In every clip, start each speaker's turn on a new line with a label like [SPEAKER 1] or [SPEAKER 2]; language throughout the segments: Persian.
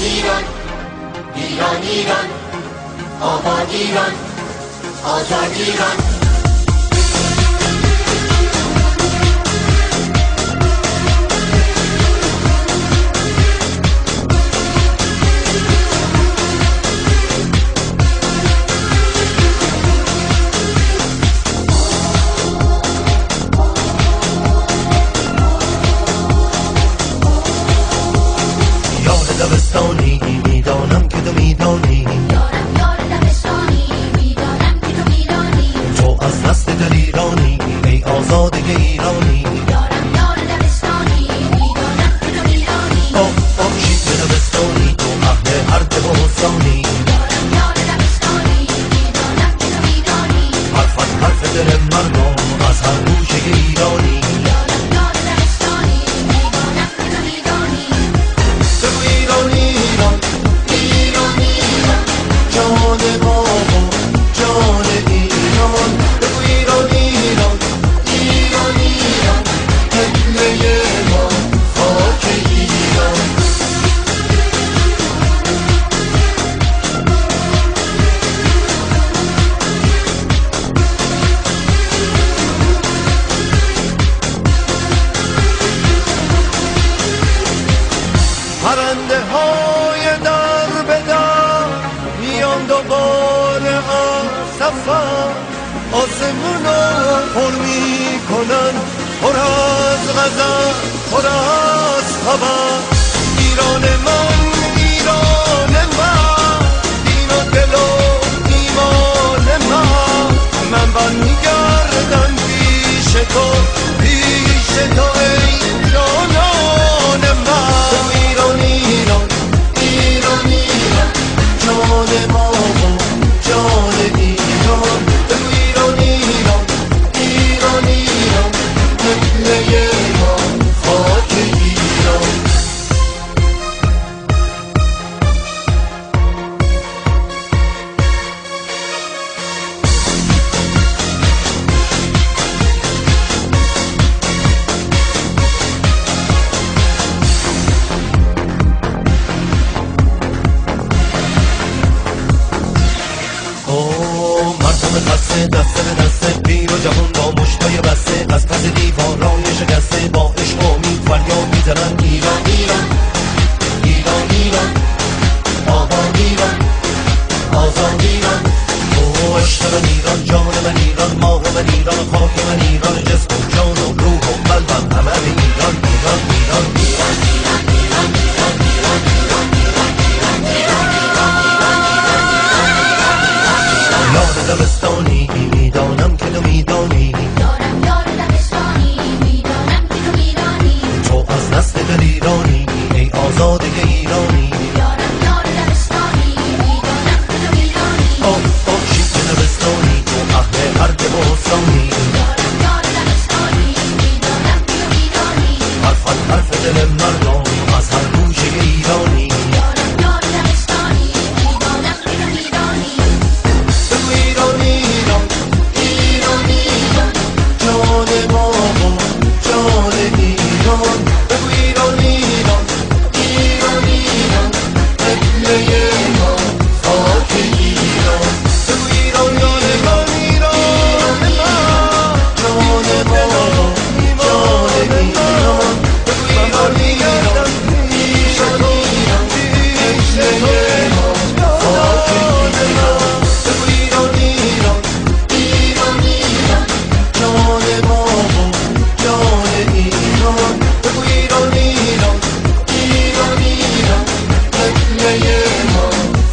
[SPEAKER 1] ایران ایران ایران آباد ایران آزاد ایران.
[SPEAKER 2] دبستانی میدانم که تو میدانی،
[SPEAKER 1] یارم یار دبستانی میدانم که تو میدانی،
[SPEAKER 2] تو از نسل دلیرانی ای آزاده ایرانی.
[SPEAKER 1] یارم یار دبستانی میدانم که تو میدانی،
[SPEAKER 2] شید دبستانی تو اهل هر دبستانی،
[SPEAKER 1] یارم یار دبستانی میدانم که تو میدانی،
[SPEAKER 2] حرفت حرف دل مردم از هر گوشه ایرانی.
[SPEAKER 1] یارم یار دبستانی میدانم که تو میدانی.
[SPEAKER 2] بگو ایران ایران ایران ایران جان بابا جان ایران. بگو ایران ایران ایران ایران قبله ما خاک ایران. پرنده های در به در میان دوباره از سفر، آسمونا پر می کنن پر از غزل پر از خبر. ایران من ایران من دین و دل و ایمان من برمیگردم پیش تو ای جانان من. ایران ایران ایران ایران جان بابا جان ایران. بگو ایران ایران ایران ایران قبله ما خاک ایران. مردم خسته دسته به دسته پیر و جوان با مشتای بسته از پس دیوارای شکسته با عشق و امید فریاد میزنن ایران ایران ایران ایران آباد ایران آزاد ایران. تو عشق من ایران جان من ایران ماه من ایران خاک من ایران جسم و جان و روح و قلبم همه ایران ایران ایران ایران ایران ایران ایران ایران ایران ایران یار دبستانی میدانم که تو میدانی،
[SPEAKER 1] یارم یار دبستانی میدانم که تو میدانی،
[SPEAKER 2] تو از نسل دلیرانی ای آزاده ایرانی.
[SPEAKER 1] یارم یار دبستانی میدانم که تو میدانی،
[SPEAKER 2] شید دبستانی تو اهل هر دبستانی،
[SPEAKER 1] یارم یار دبستانی میدانم که تو میدانی،
[SPEAKER 2] حرفت حرف دل مردم از هر گوشه ایرانی.
[SPEAKER 1] یارم یار دبستانی میدانم که تو میدانی.
[SPEAKER 2] بگو ایران ایران ایران ایران جان بابا جان ایران. بگو ایران ایران ایران ایران قبله ما خاک ایران. بگو ایران ایران ایران جان بابا جان ایران. بگو ایران ایران ایران ایران قبله ما خاک ایران. بگو ایران ایران ایران ایران جان بابا جان ایران. بگو ایران ایران ایران ایران قبله ما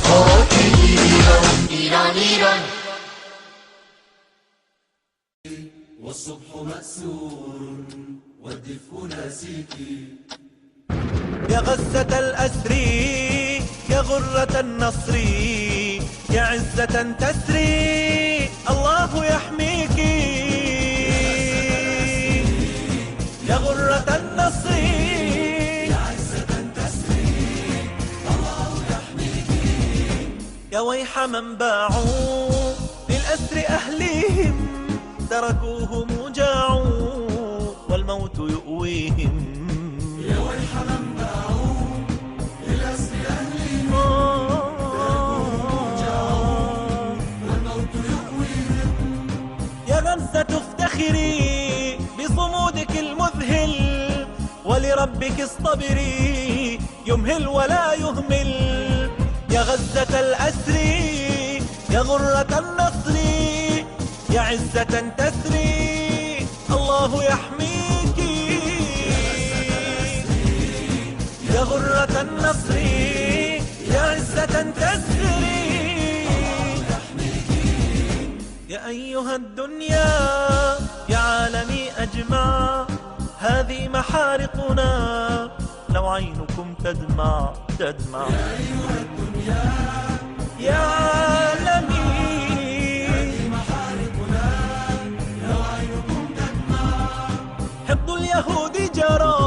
[SPEAKER 2] خاک ایران.
[SPEAKER 1] ایران ایران
[SPEAKER 3] والصبح مأسور والدفء ناسيك.
[SPEAKER 4] يا غزة الأسر يا غرة النصر يا عزة تسري الله يحميك. يا غرة النصر
[SPEAKER 3] يا عزة تسري الله يحميك.
[SPEAKER 4] يا ويح من باعوا للأسر أهليهم تركوهم وجاعوا والموت يؤويهم.
[SPEAKER 3] يا ويح من باعوا للأسر أهلهم
[SPEAKER 4] ربك اصطبري يمهل ولا يهمل. يا غزة الأسر يا غرة النصر يا عزة تسري الله يحميك. يا غرة النصر يا عزة تسري. يا أيها الدنيا يا عالمي أجمع هذه محارقنا لو عينكم تدمع تدمع. يا أيها الدنيا يا عالمي هذه محارقنا لو عينكم تدمع. حقد اليهود جرى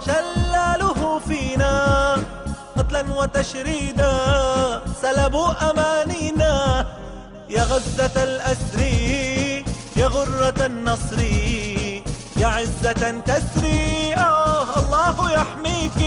[SPEAKER 4] شلاله فينا قتلا وتشريدا سلبوا أمانينا. يا غزة الأسر يا غرة النصر يا عزة تسري الله يحميك.